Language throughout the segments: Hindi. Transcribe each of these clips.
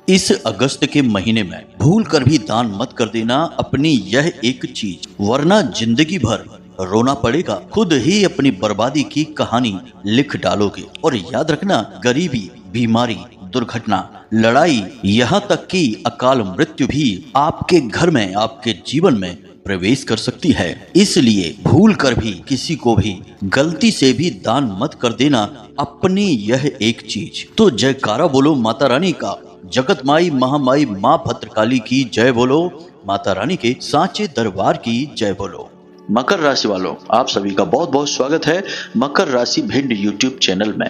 इस अगस्त के महीने में भूल कर भी दान मत कर देना अपनी यह एक चीज, वरना जिंदगी भर रोना पड़ेगा। खुद ही अपनी बर्बादी की कहानी लिख डालोगे। और याद रखना, गरीबी, बीमारी, दुर्घटना, लड़ाई, यहाँ तक कि अकाल मृत्यु भी आपके घर में, आपके जीवन में प्रवेश कर सकती है। इसलिए भूल कर भी किसी को भी गलती से भी दान मत कर देना अपनी यह एक चीज। तो जयकारा बोलो माता रानी का, जगत माई महामाई माँ भद्रकाली की जय बोलो, माता रानी के सांचे दरबार की जय बोलो। मकर राशि वालों, आप सभी का बहुत बहुत स्वागत है मकर राशि भिंड यूट्यूब चैनल में।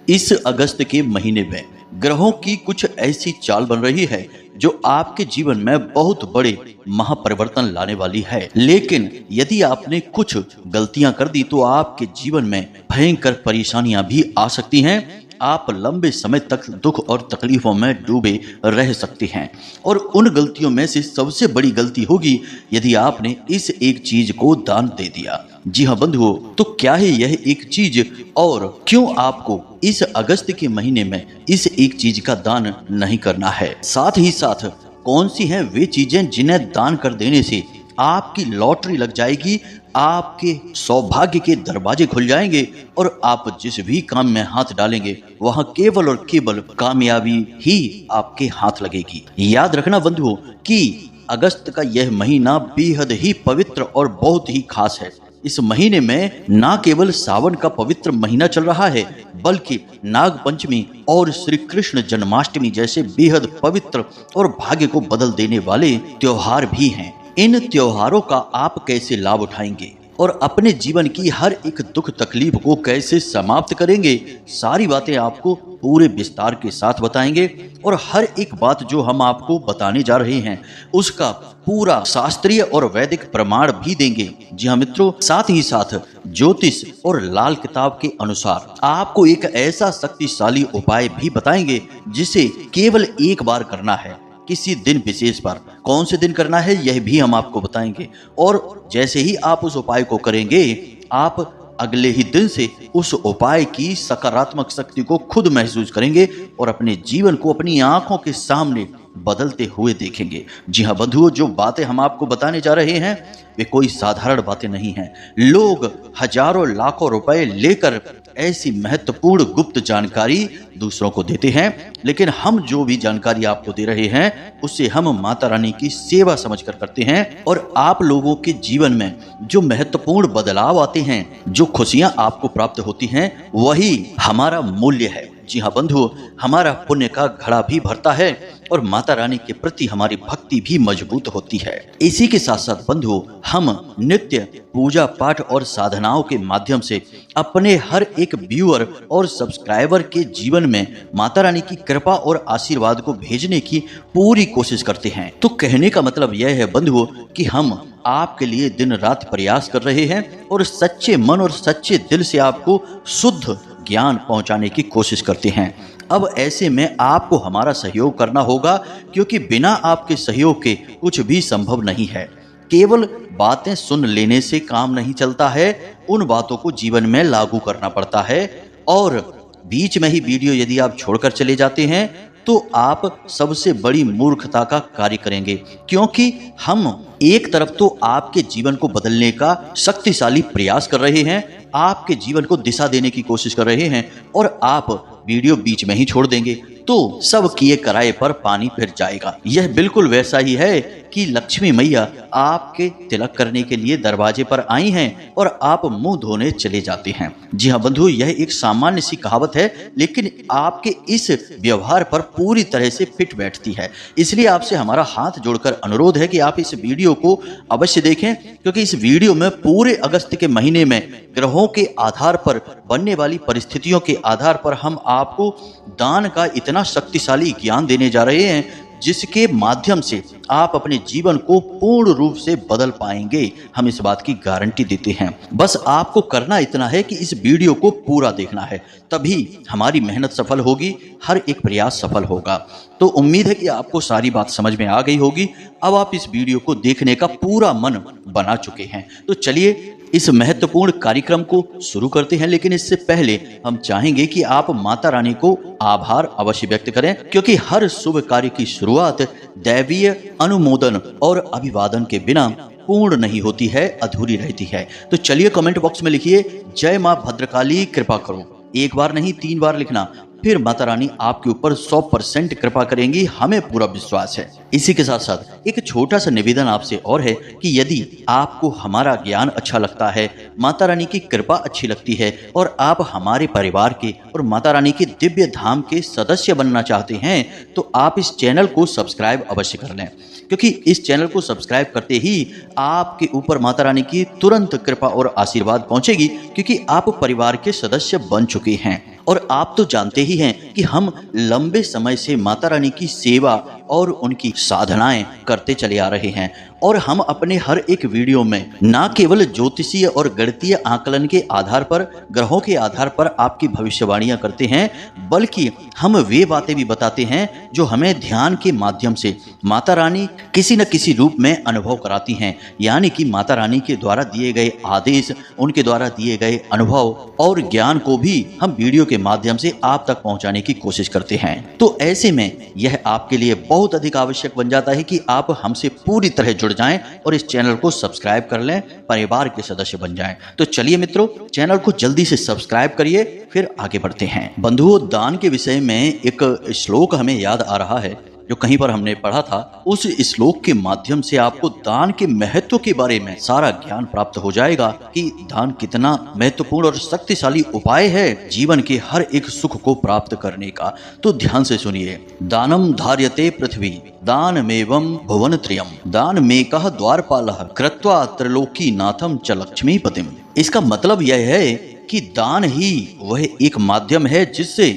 इस अगस्त के महीने में ग्रहों की कुछ ऐसी चाल बन रही है जो आपके जीवन में बहुत बड़े महापरिवर्तन लाने वाली है। लेकिन यदि आपने कुछ गलतियां कर दी तो आपके जीवन में भयंकर परेशानियां भी आ सकती हैं। आप लंबे समय तक दुख और तकलीफों में डूबे रह सकते हैं। और उन गलतियों में से सबसे बड़ी गलती होगी यदि आपने इस एक चीज को दान दे दिया। जी हाँ बंधुओं, तो क्या है यह एक चीज और क्यों आपको इस अगस्त के महीने में इस एक चीज का दान नहीं करना है? साथ ही साथ कौन सी हैं वे चीजें जिन्हें दान कर देने से आपकी लॉटरी लग जाएगी, आपके सौभाग्य के दरवाजे खुल जाएंगे और आप जिस भी काम में हाथ डालेंगे वहां केवल और केवल कामयाबी ही आपके हाथ लगेगी। याद रखना बंधुओं कि अगस्त का यह महीना बेहद ही पवित्र और बहुत ही खास है। इस महीने में न केवल सावन का पवित्र महीना चल रहा है, बल्कि नाग पंचमी और श्री कृष्ण जन्माष्टमी जैसे बेहद पवित्र और भाग्य को बदल देने वाले त्योहार भी हैं। इन त्योहारों का आप कैसे लाभ उठाएंगे और अपने जीवन की हर एक दुख तकलीफ को कैसे समाप्त करेंगे, सारी बातें आपको पूरे विस्तार के साथ बताएंगे। और हर एक बात जो हम आपको बताने जा रहे हैं उसका पूरा शास्त्रीय और वैदिक प्रमाण भी देंगे। जी हाँ मित्रों, साथ ही साथ ज्योतिष और लाल किताब के अनुसार आपको एक ऐसा शक्तिशाली उपाय भी बताएंगे जिसे केवल एक बार करना है, किसी दिन विशेष पर। कौन से दिन करना है यह भी हम आपको बताएंगे। और जैसे ही आप उस उपाय को करेंगे, आप अगले ही दिन से उस उपाय की सकारात्मक शक्ति को खुद महसूस करेंगे और अपने जीवन को अपनी आंखों के सामने बदलते हुए देखेंगे। जी हाँ बंधुओं, जो बातें हम आपको बताने जा रहे हैं वे कोई साधारण बातें नहीं हैं। लोग हजारों लाखों रुपए लेकर ऐसी महत्वपूर्ण गुप्त जानकारी दूसरों को देते हैं, लेकिन हम जो भी जानकारी आपको दे रहे हैं उसे हम माता रानी की सेवा समझकर करते हैं। और आप लोगों के जीवन में जो महत्वपूर्ण बदलाव आते हैं, जो खुशियां आपको प्राप्त होती हैं, वही हमारा मूल्य है। जी हाँ बंधुओं, हमारा पुण्य का घड़ा भी भरता है और माता रानी के प्रति हमारी भक्ति भी मजबूत होती है। इसी के साथ साथ बंधुओं, हम नित्य पूजा पाठ और साधनाओं के माध्यम से अपने हर एक व्यूअर और सब्सक्राइबर के जीवन में माता रानी की कृपा और आशीर्वाद को भेजने की पूरी कोशिश करते हैं। तो कहने का मतलब यह है बंधुओं कि हम आपके लिए दिन रात प्रयास कर रहे हैं और सच्चे मन और सच्चे दिल से आपको शुद्ध ज्ञान पहुंचाने की कोशिश करते हैं। अब ऐसे में आपको हमारा सहयोग करना होगा, क्योंकि बिना आपके सहयोग के कुछ भी संभव नहीं है। केवल बातें सुन लेने से काम नहीं चलता है, उन बातों को जीवन में लागू करना पड़ता है। और बीच में ही वीडियो यदि आप छोड़कर चले जाते हैं तो आप सबसे बड़ी मूर्खता का कार्य करेंगे, क्योंकि हम एक तरफ तो आपके जीवन को बदलने का शक्तिशाली प्रयास कर रहे हैं, आपके जीवन को दिशा देने की कोशिश कर रहे हैं, और आप वीडियो बीच में ही छोड़ देंगे तो सब किए कराए पर पानी फिर जाएगा। यह बिल्कुल वैसा ही है कि लक्ष्मी मैया आपके तिलक करने के लिए दरवाजे पर आई हैं और आप मुंह धोने चले जाते हैं। जी हाँ बंधु, यह एक सामान्य सी कहावत है, लेकिन आपके इस व्यवहार पर पूरी तरह से फिट बैठती है। इसलिए आपसे हमारा हाथ जोड़कर अनुरोध है कि आप इस वीडियो को अवश्य देखें, क्योंकि इस वीडियो में पूरे अगस्त के महीने में ग्रहों के आधार पर बनने वाली परिस्थितियों के आधार पर हम आपको दान का इतना शक्तिशाली ज्ञान देने जा रहे हैं जिसके माध्यम से आप अपने जीवन को पूर्ण रूप से बदल पाएंगे। हम इस बात की गारंटी देते हैं। बस आपको करना इतना है कि इस वीडियो को पूरा देखना है, तभी हमारी मेहनत सफल होगी, हर एक प्रयास सफल होगा। तो उम्मीद है कि आपको सारी बात समझ में आ गई होगी। अब आप इस वीडियो को देखने का पूरा मन बना चुके हैं। तो चलिए इस महत्वपूर्ण कार्यक्रम को शुरू करते हैं, लेकिन इससे पहले हम चाहेंगे कि आप माता रानी को आभार अवश्य व्यक्त करें, क्योंकि हर शुभ कार्य की शुरुआत दैवीय अनुमोदन और अभिवादन के बिना पूर्ण नहीं होती है, अधूरी रहती है। तो चलिए कमेंट बॉक्स में लिखिए जय मां भद्रकाली कृपा करो। एक बार नहीं 3 बार लिखना, फिर माता रानी आपके ऊपर 100% कृपा करेंगी, हमें पूरा विश्वास है। इसी के साथ साथ एक छोटा सा निवेदन आपसे और है कि यदि आपको हमारा ज्ञान अच्छा लगता है, माता रानी की कृपा अच्छी लगती है और आप हमारे परिवार के और माता रानी के दिव्य धाम के सदस्य बनना चाहते हैं, तो आप इस चैनल को सब्सक्राइब अवश्य कर लें, क्योंकि इस चैनल को सब्सक्राइब करते ही आपके ऊपर माता रानी की तुरंत कृपा और आशीर्वाद पहुंचेगी, क्योंकि आप परिवार के सदस्य बन चुके हैं। और आप तो जानते ही हैं कि हम लंबे समय से माता रानी की सेवा और उनकी साधनाएं करते चले आ रहे हैं, और हम अपने हर एक वीडियो में न केवल ज्योतिषीय और गणितीय आकलन के आधार पर, ग्रहों के आधार पर आपकी भविष्यवाणियां करते हैं, बल्कि हम वे बातें भी बताते हैं जो हमें ध्यान के माध्यम से माता रानी किसी न किसी रूप में अनुभव कराती हैं। यानी कि माता रानी के द्वारा दिए गए आदेश, उनके द्वारा दिए गए अनुभव और ज्ञान को भी हम वीडियो के माध्यम से आप तक पहुंचाने की कोशिश करते हैं। तो ऐसे में यह आपके लिए बहुत अधिक आवश्यक बन जाता है कि आप हमसे पूरी तरह जुड़ जाएं और इस चैनल को सब्सक्राइब कर लें, परिवार के सदस्य बन जाएं। तो चलिए मित्रों, चैनल को जल्दी से सब्सक्राइब करिए, फिर आगे बढ़ते हैं। बंधुओं, दान के विषय में एक श्लोक हमें याद आ रहा है जो कहीं पर हमने पढ़ा था। उस श्लोक के माध्यम से आपको दान के महत्व के बारे में सारा ज्ञान प्राप्त हो जाएगा कि दान कितना महत्वपूर्ण और शक्तिशाली उपाय है जीवन के हर एक सुख को प्राप्त करने का। तो ध्यान से सुनिए। दानम धार्यते पृथ्वी दानमेवं भुवनत्रयम् दानमेकः द्वारपालः कृत्वा त्रिलोकी नाथम च लक्ष्मीपतिम्। इसका मतलब यह है कि दान ही वह एक माध्यम है जिससे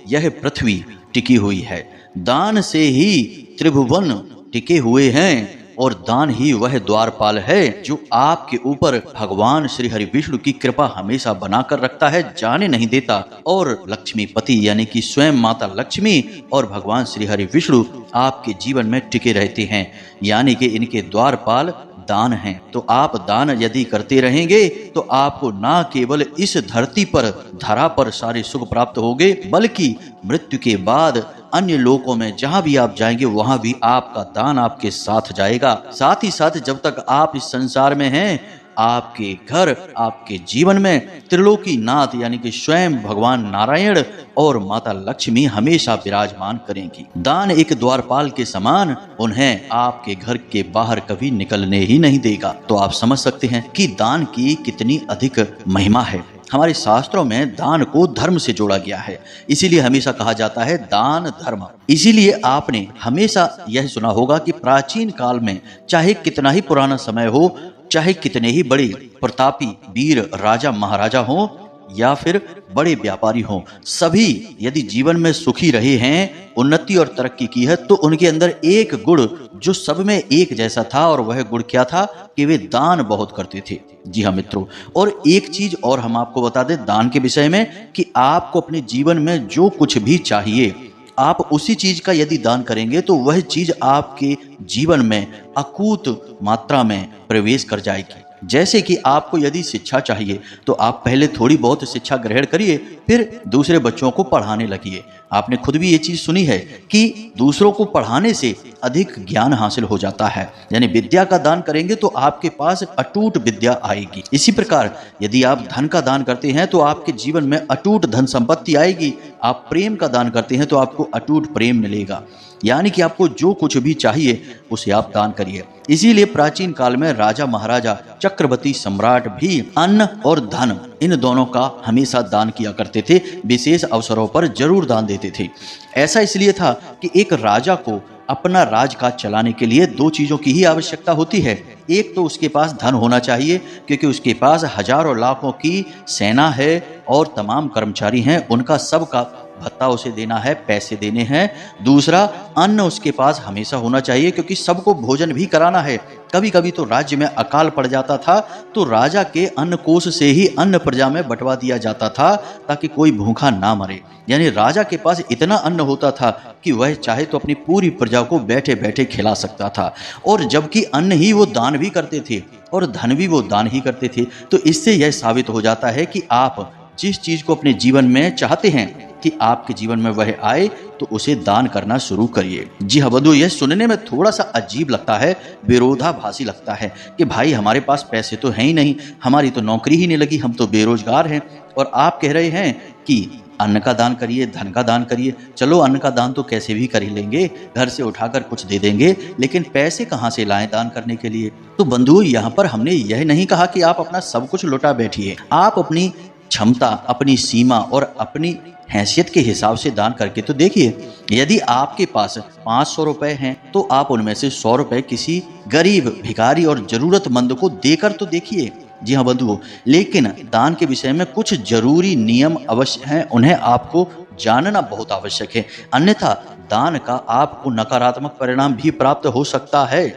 यह पृथ्वी टिकी हुई है, दान से ही त्रिभुवन टिके हुए हैं, और दान ही वह द्वारपाल है जो आपके ऊपर भगवान श्री हरि विष्णु की कृपा हमेशा बनाकर रखता है, जाने नहीं देता। और लक्ष्मीपति यानी कि स्वयं माता लक्ष्मी और भगवान श्री हरि विष्णु आपके जीवन में टिके रहते हैं, यानी कि इनके द्वारपाल दान हैं। तो आप दान यदि करते रहेंगे तो आपको ना केवल इस धरती पर, धरा पर सारे सुख प्राप्त होंगे, बल्कि मृत्यु के बाद अन्य लोकों में जहां भी आप जाएंगे वहां भी आपका दान आपके साथ जाएगा। साथ ही साथ जब तक आप इस संसार में हैं, आपके घर, आपके जीवन में त्रिलोकी नाथ यानी कि स्वयं भगवान नारायण और माता लक्ष्मी हमेशा विराजमान करेंगी। दान एक द्वारपाल के समान उन्हें आपके घर के बाहर कभी निकलने ही नहीं देगा। तो आप समझ सकते हैं कि दान की कितनी अधिक महिमा है। हमारे शास्त्रों में दान को धर्म से जोड़ा गया है, इसीलिए हमेशा कहा जाता है दान धर्म। इसीलिए आपने हमेशा यह सुना होगा कि प्राचीन काल में चाहे कितना ही पुराना समय हो, चाहे कितने ही बड़े प्रतापी वीर राजा महाराजा हो या फिर बड़े व्यापारी हों, सभी यदि जीवन में सुखी रहे हैं, उन्नति और तरक्की की है, तो उनके अंदर एक गुण जो सब में एक जैसा था, और वह गुण क्या था कि वे दान बहुत करते थे। जी हाँ मित्रों, और एक चीज और हम आपको बता दें दान के विषय में कि आपको अपने जीवन में जो कुछ भी चाहिए, आप उसी चीज का यदि दान करेंगे तो वह चीज आपके जीवन में अकूत मात्रा में प्रवेश कर जाएगी। जैसे कि आपको यदि शिक्षा चाहिए तो आप पहले थोड़ी बहुत शिक्षा ग्रहण करिए, फिर दूसरे बच्चों को पढ़ाने लगिए। आपने खुद भी ये चीज सुनी है कि दूसरों को पढ़ाने से अधिक ज्ञान हासिल हो जाता है। यानी विद्या का दान करेंगे तो आपके पास अटूट विद्या आएगी। इसी प्रकार यदि आप धन का दान करते हैं तो आपके जीवन में अटूट धन संपत्ति आएगी। आप प्रेम का दान करते हैं तो आपको अटूट प्रेम मिलेगा। यानी कि आपको जो कुछ भी चाहिए उसे आप दान करिए। इसीलिए प्राचीन काल में राजा महाराजा, चक्रवर्ती सम्राट भी अन्न और धन इन दोनों का हमेशा दान किया करते थे, विशेष अवसरों पर जरूर दान देते थे। ऐसा इसलिए था कि एक राजा को अपना राजकाज चलाने के लिए 2 चीजों की ही आवश्यकता होती है। एक तो उसके पास धन होना चाहिए, क्योंकि उसके पास हजारों लाखों की सेना है और तमाम कर्मचारी हैं, उनका सबका भत्ता उसे देना है, पैसे देने हैं। दूसरा, अन्न उसके पास हमेशा होना चाहिए, क्योंकि सबको भोजन भी कराना है। कभी कभी तो राज्य में अकाल पड़ जाता था तो राजा के अन्न कोष से ही अन्न प्रजा में बंटवा दिया जाता था, ताकि कोई भूखा ना मरे। यानी राजा के पास इतना अन्न होता था कि वह चाहे तो अपनी पूरी प्रजा को बैठे बैठे खिला सकता था। और जबकि अन्न ही वो दान भी करते थे और धन भी वो दान ही करते थे। तो इससे यह साबित हो जाता है कि आप जिस चीज को अपने जीवन में चाहते हैं कि आपके जीवन में वह आए, तो उसे दान करना शुरू करिए। जी हाँ बंधु, यह सुनने में थोड़ा सा अजीब लगता है, विरोधाभासी लगता है कि भाई हमारे पास पैसे तो हैं ही नहीं, हमारी तो नौकरी ही नहीं लगी, हम तो बेरोजगार हैं, और आप कह रहे हैं कि अन्न का दान करिए, धन का दान करिए। चलो अन्न का दान तो कैसे भी कर ही लेंगे, घर से उठाकर कुछ दे देंगे, लेकिन पैसे कहाँ से लाएं दान करने के लिए? तो बंधु, यहाँ पर हमने यह नहीं कहा कि आप अपना सब कुछ लुटा बैठिए। आप अपनी क्षमता, अपनी सीमा और अपनी हैसियत के हिसाब से दान करके तो देखिए। यदि आपके पास 500 रुपए हैं तो आप उनमें से 100 रुपए किसी गरीब, भिखारी और जरूरतमंद को देकर तो देखिए। जी हाँ बंधुओं, लेकिन दान के विषय में कुछ जरूरी नियम अवश्य हैं, उन्हें आपको जानना बहुत आवश्यक है, अन्यथा दान का आपको नकारात्मक परिणाम भी प्राप्त हो सकता है।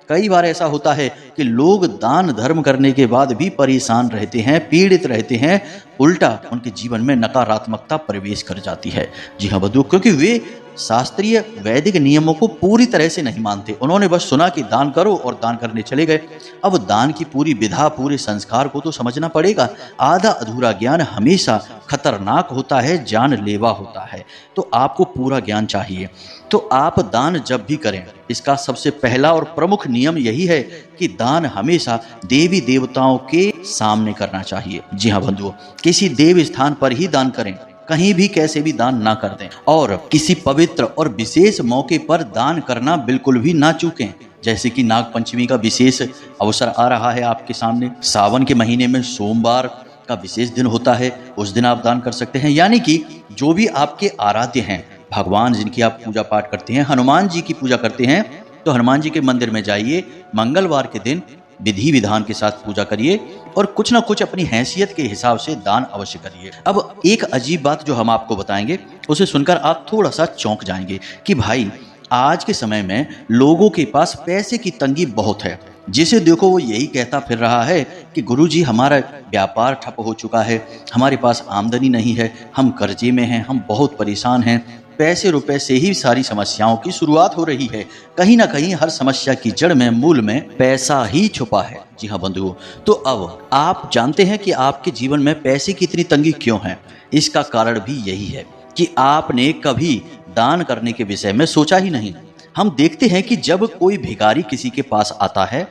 कई बार ऐसा होता है कि लोग दान धर्म करने के बाद भी परेशान रहते हैं, पीड़ित रहते हैं, उल्टा उनके जीवन में नकारात्मकता प्रवेश कर जाती है। जी हाँ बंधुओं, क्योंकि वे शास्त्रीय वैदिक नियमों को पूरी तरह से नहीं मानते। उन्होंने बस सुना कि दान करो और दान करने चले गए। अब दान की पूरी विधा, पूरे संस्कार को तो समझना पड़ेगा। आधा अधूरा ज्ञान हमेशा खतरनाक होता है, जानलेवा होता है। तो आपको पूरा ज्ञान चाहिए। तो आप दान जब भी करें, इसका सबसे पहला और प्रमुख नियम यही है कि दान हमेशा देवी देवताओं के सामने करना चाहिए। जी हाँ बंधुओं, किसी देव स्थान पर ही दान करें, कहीं भी कैसे भी दान ना कर दें। और किसी पवित्र और विशेष मौके पर दान करना बिल्कुल भी ना चूकें। जैसे कि नाग पंचमी का विशेष अवसर आ रहा है आपके सामने, सावन के महीने में सोमवार का विशेष दिन होता है, उस दिन आप दान कर सकते हैं। यानी कि जो भी आपके आराध्य हैं, भगवान जिनकी आप पूजा पाठ करते हैं, हनुमान जी की पूजा करते हैं, तो हनुमान जी के मंदिर में जाइए, मंगलवार के दिन विधि विधान के साथ पूजा करिए और कुछ ना कुछ अपनी हैसियत के हिसाब से दान अवश्य करिए। अब एक अजीब बात जो हम आपको बताएंगे, उसे सुनकर आप थोड़ा सा चौंक जाएंगे कि भाई आज के समय में लोगों के पास पैसे की तंगी बहुत है। जिसे देखो वो यही कहता फिर रहा है कि गुरुजी हमारा व्यापार ठप हो चुका है, हमारे पास आमदनी नहीं है, हम कर्जे में हैं, हम बहुत परेशान हैं, पैसे रुपए से ही सारी समस्याओं की शुरुआत हो रही है। कहीं ना कहीं हर समस्या की जड़ में, मूल में पैसा ही छुपा है। जी हाँ बंधुओं, तो अब आप जानते हैं कि आपके जीवन में पैसे की इतनी तंगी क्यों है। इसका कारण भी यही है कि आपने कभी दान करने के विषय में सोचा ही नहीं। हम देखते हैं कि जब कोई भिखारी किसी के पास आता है,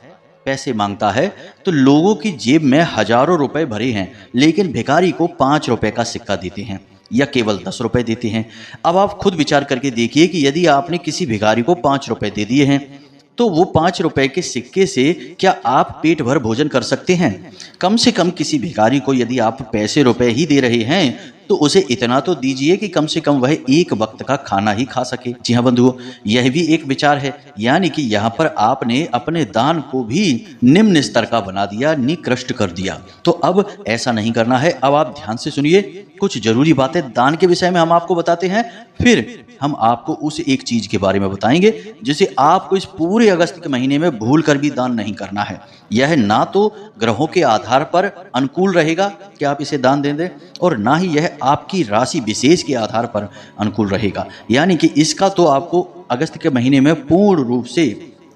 पैसे मांगता है, तो लोगों की जेब में हजारों रुपए भरे हैं, लेकिन भिखारी को 5 रुपए का सिक्का देते हैं या केवल 10 रुपए देते हैं। अब आप खुद विचार करके देखिए कि यदि आपने किसी भिखारी को 5 रुपए दे दिए हैं, तो वो 5 रुपए के सिक्के से क्या आप पेट भर भोजन कर सकते हैं? कम से कम किसी भिखारी को यदि आप पैसे रुपए ही दे रहे हैं, तो उसे इतना तो दीजिए कि कम से कम वह एक वक्त का खाना ही खा सके। जी हाँ बंधुओं, यह भी एक विचार है। यानी कि यहाँ पर आपने अपने दान को भी निम्न स्तर का बना दिया, निकृष्ट कर दिया। तो अब ऐसा नहीं करना है। अब आप ध्यान से सुनिए, कुछ जरूरी बातें दान के विषय में हम आपको बताते हैं, फिर हम आपको उस एक चीज के बारे में बताएंगे जिसे आपको इस पूरे अगस्त के महीने में भूल कर भी दान नहीं करना है। यह ना तो ग्रहों के आधार पर अनुकूल रहेगा कि आप इसे दान दें, और ना ही यह आपकी राशि विशेष के आधार पर अनुकूल रहेगा। यानी कि इसका तो आपको अगस्त के महीने में पूर्ण रूप से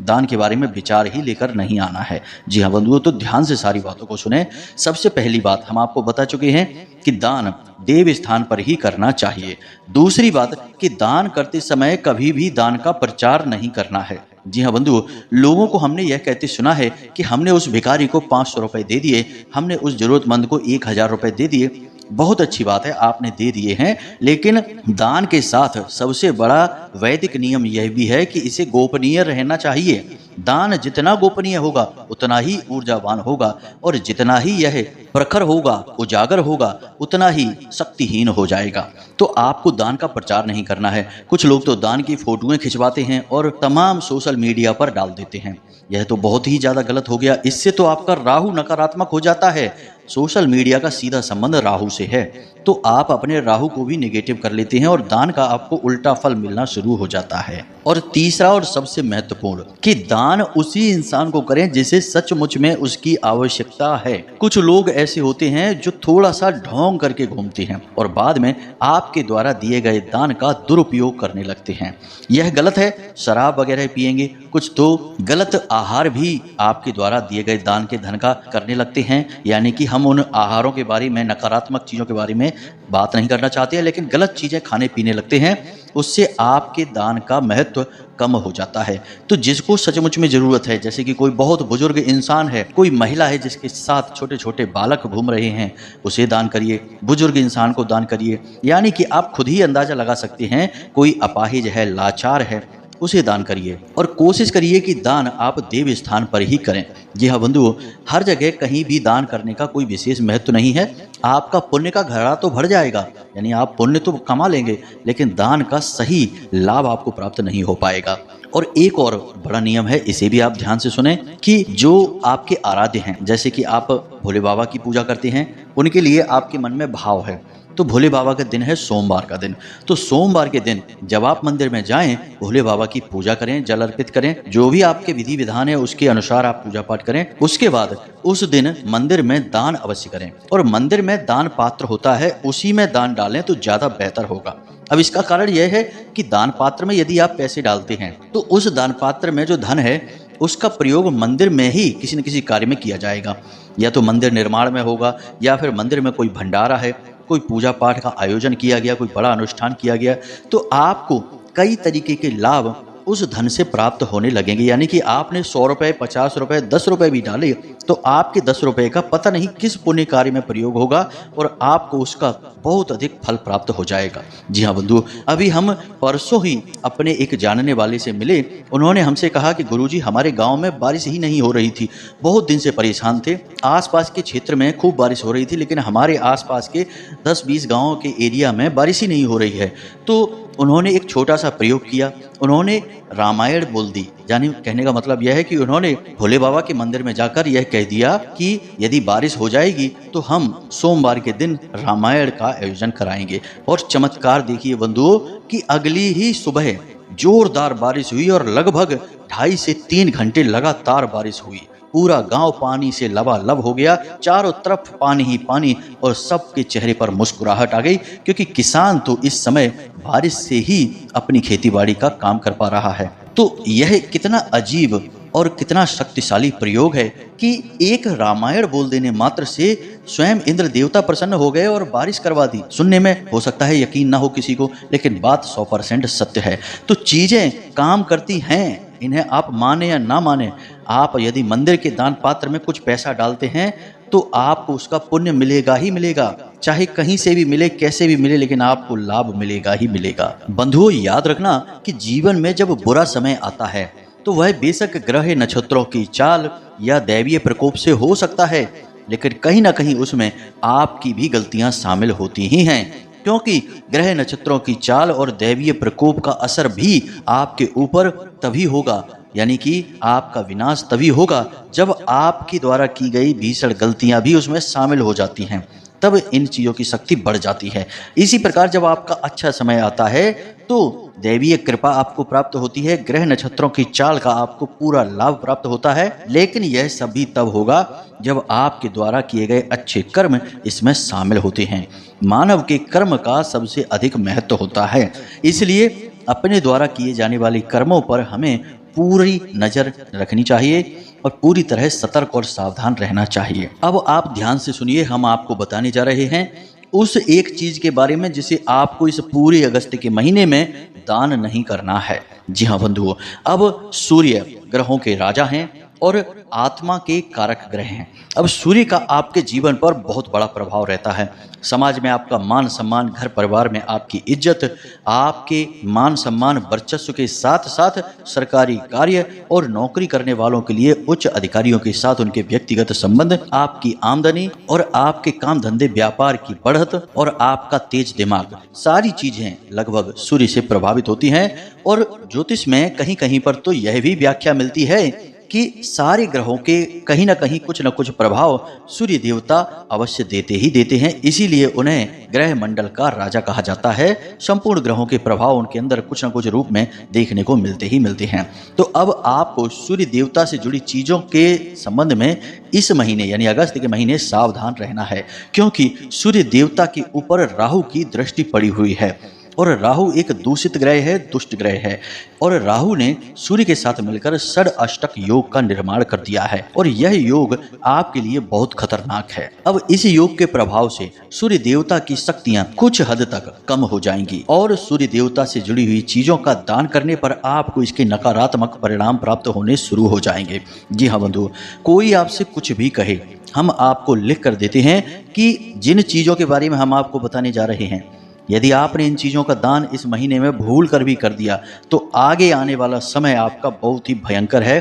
दान के बारे में विचार ही लेकर नहीं आना है। जी हाँ बंधुओं, तो ध्यान से सारी बातों को सुने। सबसे पहली बात हम आपको बता चुके हैं कि दान देव स्थान पर ही करना चाहिए। दूसरी बात कि दान करते समय कभी भी दान का प्रचार नहीं करना है। जी हाँ बंधुओं, लोगों को हमने यह कहते सुना है कि हमने उस भिखारी को 500 रुपए दे दिए, हमने उस जरूरतमंद को 1000 रुपए दे दिए। बहुत अच्छी बात है, आपने दे दिए हैं, लेकिन दान के साथ सबसे बड़ा वैदिक नियम यह भी है कि इसे गोपनीय रहना चाहिए। दान जितना गोपनीय होगा उतना ही ऊर्जावान होगा, और जितना ही यह प्रखर होगा, उजागर होगा, उतना ही शक्तिहीन हो जाएगा। तो आपको दान का प्रचार नहीं करना है। कुछ लोग तो दान की फोटोएं खिंचवाते हैं और तमाम सोशल मीडिया पर डाल देते हैं। यह तो बहुत ही ज्यादा गलत हो गया। इससे तो आपका राहु नकारात्मक हो जाता है। सोशल मीडिया का सीधा संबंध राहु से है, तो आप अपने राहु को भी नेगेटिव कर लेते हैं और दान का आपको उल्टा फल मिलना शुरू हो जाता है। और तीसरा और सबसे महत्वपूर्ण कि दान उसी इंसान को करें जिसे सचमुच में उसकी आवश्यकता है। कुछ लोग ऐसे होते हैं जो थोड़ा सा ढोंग करके घूमते हैं और बाद में आपके द्वारा दिए गए दान का दुरुपयोग करने लगते हैं। यह गलत है। शराब वगैरह पिएंगे, कुछ तो गलत आहार भी आपके द्वारा दिए गए दान के धन का करने लगते हैं। यानी कि हम उन आहारों के बारे में, नकारात्मक चीज़ों के बारे में बात नहीं करना चाहते हैं, लेकिन गलत चीज़ें खाने पीने लगते हैं, उससे आपके दान का महत्व कम हो जाता है। तो जिसको सचमुच में ज़रूरत है, जैसे कि कोई बहुत बुजुर्ग इंसान है, कोई महिला है जिसके साथ छोटे छोटे बालक घूम रहे हैं, उसे दान करिए, बुजुर्ग इंसान को दान करिए। यानी कि आप खुद ही अंदाज़ा लगा सकते हैं, कोई अपाहिज है, लाचार है, उसे दान करिए। और कोशिश करिए कि दान आप देव स्थान पर ही करें। जी हाँ बंधुओं, हर जगह कहीं भी दान करने का कोई विशेष महत्व नहीं है। आपका पुण्य का घड़ा तो भर जाएगा, यानी आप पुण्य तो कमा लेंगे, लेकिन दान का सही लाभ आपको प्राप्त नहीं हो पाएगा। और एक और बड़ा नियम है, इसे भी आप ध्यान से सुने, कि जो आपके आराध्य हैं, जैसे कि आप भोले बाबा की पूजा करते हैं, उनके लिए आपके मन में भाव है, तो भोले बाबा का दिन है सोमवार का दिन, तो सोमवार के दिन जब आप मंदिर में जाएं, भोले बाबा की पूजा करें, जल अर्पित करें, जो भी आपके विधि विधान है उसके अनुसार आप पूजा पाठ करें। उसके बाद उस दिन मंदिर में दान अवश्य करें, और मंदिर में दान पात्र होता है उसी में दान डालें तो ज़्यादा बेहतर होगा। अब इसका कारण यह है कि दान पात्र में यदि आप पैसे डालते हैं तो उस दान पात्र में जो धन है उसका प्रयोग मंदिर में ही किसी न किसी कार्य में किया जाएगा। या तो मंदिर निर्माण में होगा, या फिर मंदिर में कोई भंडारा है, कोई पूजा पाठ का आयोजन किया गया, कोई बड़ा अनुष्ठान किया गया, तो आपको कई तरीके के लाभ उस धन से प्राप्त होने लगेंगे। यानी कि आपने 100 रुपये, 50 रुपये, 10 रुपये भी डाले तो आपके 10 रुपये का पता नहीं किस पुण्य कार्य में प्रयोग होगा और आपको उसका बहुत अधिक फल प्राप्त हो जाएगा। जी हाँ बंधु, अभी हम परसों ही अपने एक जानने वाले से मिले। उन्होंने हमसे कहा कि गुरुजी, हमारे गांव में बारिश ही नहीं हो रही थी, बहुत दिन से परेशान थे। आसपास के क्षेत्र में खूब बारिश हो रही थी, लेकिन हमारे आसपास के 10-20 गाँवों के एरिया में बारिश ही नहीं हो रही है। तो उन्होंने एक छोटा सा प्रयोग किया, उन्होंने रामायण बोल दी। यानी कहने का मतलब यह है कि उन्होंने भोले बाबा के मंदिर में जाकर यह कह दिया कि यदि बारिश हो जाएगी तो हम सोमवार के दिन रामायण का आयोजन कराएंगे। और चमत्कार देखिए बंधुओं कि अगली ही सुबह जोरदार बारिश हुई और लगभग 2.5 से 3 घंटे लगातार बारिश हुई। पूरा गांव पानी से लबालब हो गया, चारों तरफ पानी ही पानी, और सबके चेहरे पर मुस्कुराहट आ गई, क्योंकि किसान तो इस समय बारिश से ही अपनी खेतीबाड़ी का काम कर पा रहा है। तो यह कितना अजीब और कितना शक्तिशाली प्रयोग है कि एक रामायण बोल देने मात्र से स्वयं इंद्र देवता प्रसन्न हो गए और बारिश करवा दी। सुनने में हो सकता है यकीन ना हो किसी को, लेकिन बात 100% सत्य है। तो चीजें काम करती हैं, इन्हें आप माने या ना माने। आप यदि मंदिर के दान पात्र में कुछ पैसा डालते हैं तो आपको उसका पुण्य मिलेगा ही मिलेगा, चाहे कहीं से भी मिले, कैसे भी मिले, लेकिन आपको लाभ मिलेगा ही मिलेगा। बंधुओं, याद रखना कि जीवन में जब बुरा समय आता है तो वह बेशक ग्रह नक्षत्रों की चाल या दैवीय प्रकोप से हो सकता है, लेकिन कहीं ना कहीं उसमें आपकी भी गलतियां शामिल होती ही हैं, क्योंकि ग्रह नक्षत्रों की चाल और दैवीय प्रकोप का असर भी आपके ऊपर तभी होगा, यानी कि आपका विनाश तभी होगा जब आपके द्वारा की गई भीषण गलतियां भी उसमें शामिल हो जाती हैं, तब इन चीज़ों की शक्ति बढ़ जाती है। इसी प्रकार जब आपका अच्छा समय आता है तो दैवीय कृपा आपको प्राप्त होती है, ग्रह नक्षत्रों की चाल का आपको पूरा लाभ प्राप्त होता है, लेकिन यह सभी तब होगा जब आपके द्वारा किए गए अच्छे कर्म इसमें शामिल होते हैं। मानव के कर्म का सबसे अधिक महत्व होता है, इसलिए अपने द्वारा किए जाने वाले कर्मों पर हमें पूरी नज़र रखनी चाहिए और पूरी तरह सतर्क और सावधान रहना चाहिए। अब आप ध्यान से सुनिए, हम आपको बताने जा रहे हैं उस एक चीज के बारे में जिसे आपको इस पूरे अगस्त के महीने में दान नहीं करना है। जी हाँ बंधुओं, अब सूर्य ग्रहों के राजा हैं और आत्मा के कारक ग्रह हैं। अब सूर्य का आपके जीवन पर बहुत बड़ा प्रभाव रहता है। समाज में आपका मान सम्मान, घर परिवार में आपकी इज्जत, आपके मान सम्मान वर्चस्व के साथ साथ सरकारी कार्य और नौकरी करने वालों के लिए उच्च अधिकारियों के साथ उनके व्यक्तिगत संबंध, आपकी आमदनी और आपके काम धंधे व्यापार की बढ़त और आपका तेज दिमाग, सारी चीजें लगभग सूर्य से प्रभावित होती हैं। और ज्योतिष में कहीं कहीं पर तो यह भी व्याख्या मिलती है कि सारे ग्रहों के कहीं ना कहीं कुछ न कुछ प्रभाव सूर्य देवता अवश्य देते ही देते हैं, इसीलिए उन्हें ग्रह मंडल का राजा कहा जाता है। संपूर्ण ग्रहों के प्रभाव उनके अंदर कुछ न कुछ रूप में देखने को मिलते ही मिलते हैं। तो अब आपको सूर्य देवता से जुड़ी चीजों के संबंध में इस महीने यानी अगस्त के महीने सावधान रहना है, क्योंकि सूर्य देवता के ऊपर राहु की दृष्टि पड़ी हुई है और राहु एक दूषित ग्रह है, दुष्ट ग्रह है, और राहु ने सूर्य के साथ मिलकर षड अष्टक योग का निर्माण कर दिया है और यह योग आपके लिए बहुत खतरनाक है। अब इस योग के प्रभाव से सूर्य देवता की शक्तियां कुछ हद तक कम हो जाएंगी और सूर्य देवता से जुड़ी हुई चीजों का दान करने पर आपको इसके नकारात्मक परिणाम प्राप्त होने शुरू हो जाएंगे। जी हाँ बंधु, कोई आपसे कुछ भी कहे, हम आपको लिख कर देते हैं कि जिन चीजों के बारे में हम आपको बताने जा रहे हैं, यदि आपने इन चीज़ों का दान इस महीने में भूल कर भी कर दिया तो आगे आने वाला समय आपका बहुत ही भयंकर है।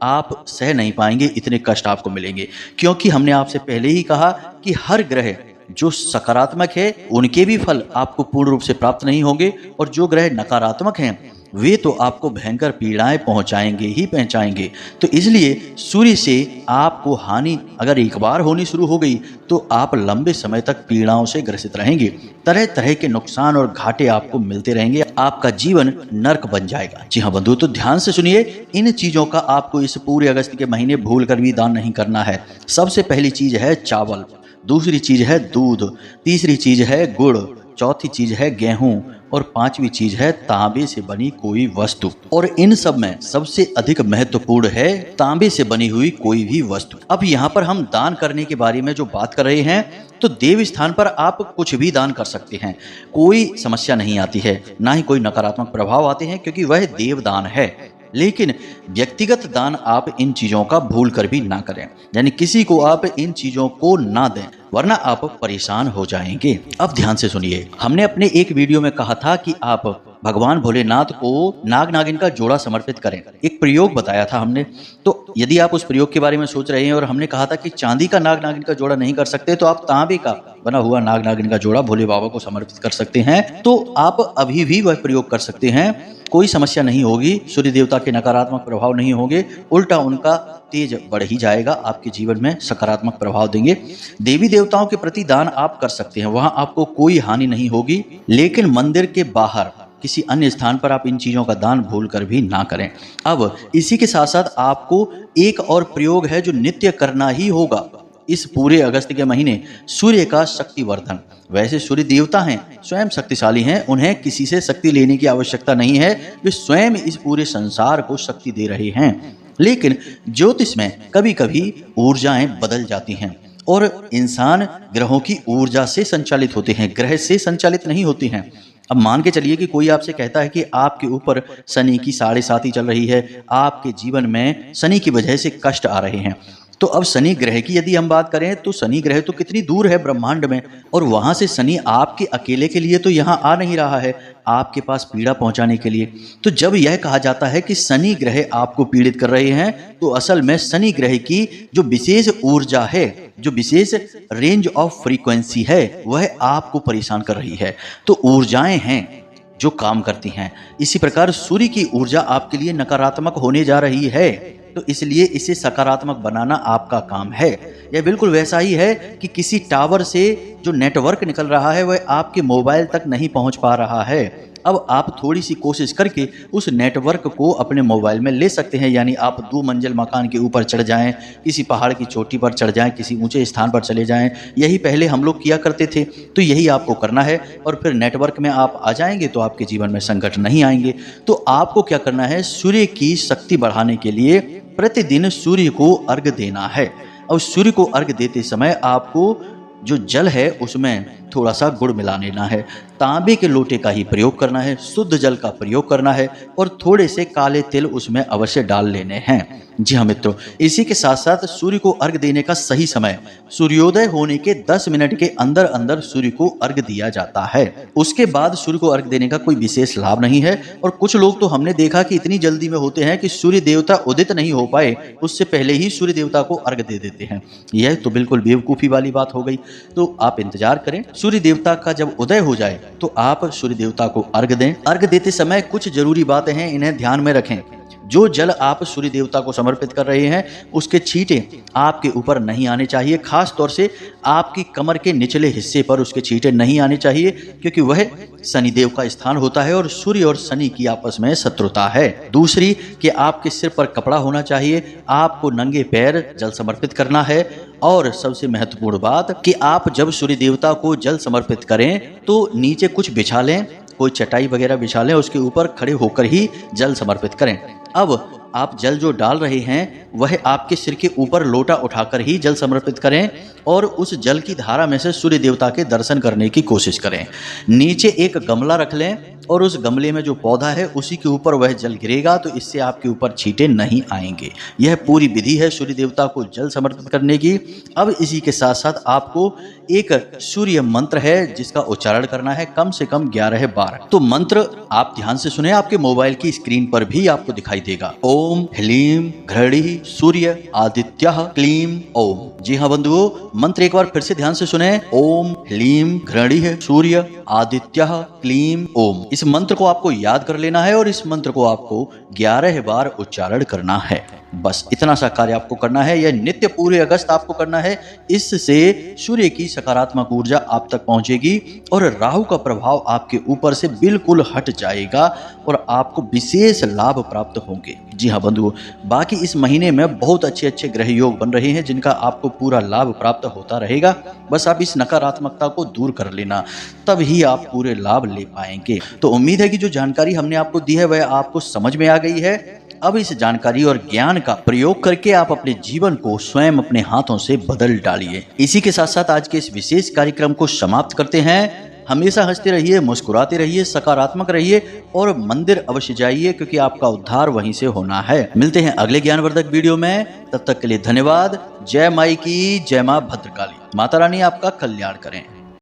आप सह नहीं पाएंगे, इतने कष्ट आपको मिलेंगे, क्योंकि हमने आपसे पहले ही कहा कि हर ग्रह जो सकारात्मक है उनके भी फल आपको पूर्ण रूप से प्राप्त नहीं होंगे और जो ग्रह नकारात्मक हैं वे तो आपको भयंकर पीड़ाएं पहुंचाएंगे ही पहुंचाएंगे। तो इसलिए सूर्य से आपको हानि अगर एक बार होनी शुरू हो गई तो आप लंबे समय तक पीड़ाओं से ग्रसित रहेंगे, तरह तरह के नुकसान और घाटे आपको मिलते रहेंगे, आपका जीवन नर्क बन जाएगा। जी हाँ बंधु, तो ध्यान से सुनिए, इन चीजों का आपको इस पूरे अगस्त के महीने भूल कर भी दान नहीं करना है। सबसे पहली चीज है चावल, दूसरी चीज है दूध, तीसरी चीज है गुड़, चौथी चीज है गेहूं और पांचवी चीज है तांबे से बनी कोई वस्तु। और इन सब में सबसे अधिक महत्वपूर्ण है तांबे से बनी हुई कोई भी वस्तु। अब यहाँ पर हम दान करने के बारे में जो बात कर रहे हैं, तो देव स्थान पर आप कुछ भी दान कर सकते हैं, कोई समस्या नहीं आती है, ना ही कोई नकारात्मक प्रभाव आते हैं, क्योंकि वह देव दान है। लेकिन व्यक्तिगत दान आप इन चीजों का भूल कर भी ना करें, यानी किसी को आप इन चीजों को ना दें, वरना आप परेशान हो जाएंगे। अब ध्यान से सुनिए, हमने अपने एक वीडियो में कहा था कि आप भगवान भोलेनाथ को नाग नागिन का जोड़ा समर्पित करें। एक प्रयोग बताया था हमने। तो यदि आप उस प्रयोग के बारे में सोच रहे हैं और हमने कहा था कि चांदी का नाग नागिन का जोड़ा नहीं कर सकते, तो आप तांबे का बना हुआ नाग नागिन का जोड़ा भोले बाबा को समर्पित कर सकते हैं। तो आप अभी भी वह प्रयोग कर सकते हैं, कोई समस्या नहीं होगी, सूर्य देवता के नकारात्मक प्रभाव नहीं होंगे, उल्टा उनका तेज बढ़ ही जाएगा, आपके जीवन में सकारात्मक प्रभाव देंगे। देवी देवताओं के प्रति दान आप कर सकते हैं, वहां आपको कोई हानि नहीं होगी, लेकिन मंदिर के बाहर किसी अन्य स्थान पर आप इन चीजों का दान भूल कर भी ना करें। अब इसी के साथ साथ आपको एक और प्रयोग है जो नित्य करना ही होगा इस पूरे अगस्त के महीने, सूर्य का शक्तिवर्धन। वैसे सूर्य देवता हैं, स्वयं शक्तिशाली हैं, उन्हें किसी से शक्ति लेने की आवश्यकता नहीं है, वे स्वयं इस पूरे संसार को शक्ति दे रहे हैं। लेकिन ज्योतिष में कभी कभी ऊर्जाएं बदल जाती हैं और इंसान ग्रहों की ऊर्जा से संचालित होते हैं, ग्रह से संचालित नहीं होते हैं। अब मान के चलिए कि कोई आपसे कहता है कि आपके ऊपर शनि की 7.5 चल रही है, आपके जीवन में शनि की वजह से कष्ट आ रहे हैं। तो अब शनि ग्रह की यदि हम बात करें तो शनि ग्रह तो कितनी दूर है ब्रह्मांड में, और वहां से शनि आपके अकेले के लिए तो यहाँ आ नहीं रहा है, आपके पास पीड़ा पहुंचाने के लिए। तो जब यह कहा जाता है कि शनि ग्रह आपको पीड़ित कर रहे हैं, तो असल में शनि ग्रह की जो विशेष ऊर्जा है, जो विशेष रेंज ऑफ फ्रीक्वेंसी है, वह आपको परेशान कर रही है। तो ऊर्जाएं हैं जो काम करती हैं। इसी प्रकार सूर्य की ऊर्जा आपके लिए नकारात्मक होने जा रही है, तो इसलिए इसे सकारात्मक बनाना आपका काम है। यह बिल्कुल वैसा ही है कि किसी टावर से जो नेटवर्क निकल रहा है वह आपके मोबाइल तक नहीं पहुंच पा रहा है। अब आप थोड़ी सी कोशिश करके उस नेटवर्क को अपने मोबाइल में ले सकते हैं, यानी आप 2 मंजिल मकान के ऊपर चढ़ जाएं, किसी पहाड़ की चोटी पर चढ़ जाएं, किसी ऊंचे स्थान पर चले जाएं। यही पहले हम लोग किया करते थे, तो यही आपको करना है और फिर नेटवर्क में आप आ जाएंगे तो आपके जीवन में संकट नहीं आएंगे। तो आपको क्या करना है, सूर्य की शक्ति बढ़ाने के लिए प्रतिदिन सूर्य को अर्घ्य देना है। और सूर्य को अर्घ्य देते समय आपको जो जल है उसमें थोड़ा सा गुड़ मिला लेना है, तांबे के लोटे का ही प्रयोग करना है, शुद्ध जल का प्रयोग करना है और थोड़े से काले तिल उसमें अवश्य डाल लेने हैं। जी हाँ मित्रों, इसी के साथ साथ सूर्य को अर्घ देने का सही समय सूर्योदय होने के 10 मिनट के अंदर अंदर सूर्य को अर्घ दिया जाता है। उसके बाद सूर्य को अर्घ देने का कोई विशेष लाभ नहीं है। और कुछ लोग तो हमने देखा कि इतनी जल्दी में होते हैं कि सूर्य देवता उदित नहीं हो पाए उससे पहले ही सूर्य देवता को अर्घ दे देते हैं। यह तो बिल्कुल बेवकूफ़ी वाली बात हो गई। तो आप इंतजार करें, सूर्य देवता का जब उदय हो जाए तो आप सूर्य देवता को अर्घ दें। अर्घ देते समय कुछ जरूरी बातें हैं, इन्हें ध्यान में रखें। जो जल आप सूर्य देवता को समर्पित कर रहे हैं उसके छींटे आपके ऊपर नहीं आने चाहिए। खास तौर से आपकी कमर के निचले हिस्से पर उसके छींटे नहीं आने चाहिए, क्योंकि वह शनिदेव का स्थान होता है और सूर्य और शनि की आपस में शत्रुता है। दूसरी कि आपके सिर पर कपड़ा होना चाहिए, आपको नंगे पैर जल समर्पित करना है। और सबसे महत्वपूर्ण बात कि आप जब सूर्य देवता को जल समर्पित करें तो नीचे कुछ बिछा लें, कोई चटाई वगैरह बिछा लें, उसके ऊपर खड़े होकर ही जल समर्पित करें। अब आप जल जो डाल रहे हैं वह आपके सिर के ऊपर लोटा उठाकर ही जल समर्पित करें और उस जल की धारा में से सूर्य देवता के दर्शन करने की कोशिश करें। नीचे एक गमला रख लें और उस गमले में जो पौधा है उसी के ऊपर वह जल गिरेगा, तो इससे आपके ऊपर छींटे नहीं आएंगे। यह पूरी विधि है सूर्य देवता को जल समर्पित करने की। अब इसी के साथ साथ आपको एक सूर्य मंत्र है जिसका उच्चारण करना है कम से कम 11 बार। तो मंत्र आप ध्यान से सुने, आपके मोबाइल की स्क्रीन पर भी आपको दिखाई देगा। ओम ह्लीं घृणी सूर्य आदित्यः क्लीं ओम। जी हाँ बंधुओं, मंत्र एक बार फिर से ध्यान से सुने। ओम ह्लीं घृणी सूर्य आदित्यः क्लीं ओम। इस मंत्र को आपको याद कर लेना है और इस मंत्र को आपको 11 बार उच्चारण करना है। बस इतना सा कार्य आपको करना है। यह नित्य पूरे अगस्त आपको करना है। इससे सूर्य की सकारात्मक ऊर्जा आप तक पहुंचेगी और राहु का प्रभाव आपके ऊपर से बिल्कुल हट जाएगा और आपको विशेष लाभ प्राप्त होंगे। जी हाँ बंधुओं, बाकी इस महीने में बहुत अच्छे अच्छे ग्रह योग बन रहे हैं जिनका आपको पूरा लाभ प्राप्त होता रहेगा। बस आप इस नकारात्मकता को दूर कर लेना, तब ही आप पूरे लाभ ले पाएंगे। तो उम्मीद है कि जो जानकारी हमने आपको दी है वह आपको समझ में आ गई है। अब इस जानकारी और ज्ञान का प्रयोग करके आप अपने जीवन को स्वयं अपने हाथों से बदल डालिए। इसी के साथ साथ आज के इस विशेष कार्यक्रम को समाप्त करते हैं। हमेशा हंसते रहिए, मुस्कुराते रहिए, सकारात्मक रहिए और मंदिर अवश्य जाइए, क्योंकि आपका उद्धार वहीं से होना है। मिलते हैं अगले ज्ञानवर्धक वीडियो में, तब तक के लिए धन्यवाद। जय माई की, जय मां भद्रकाली। माता रानी आपका कल्याण करें।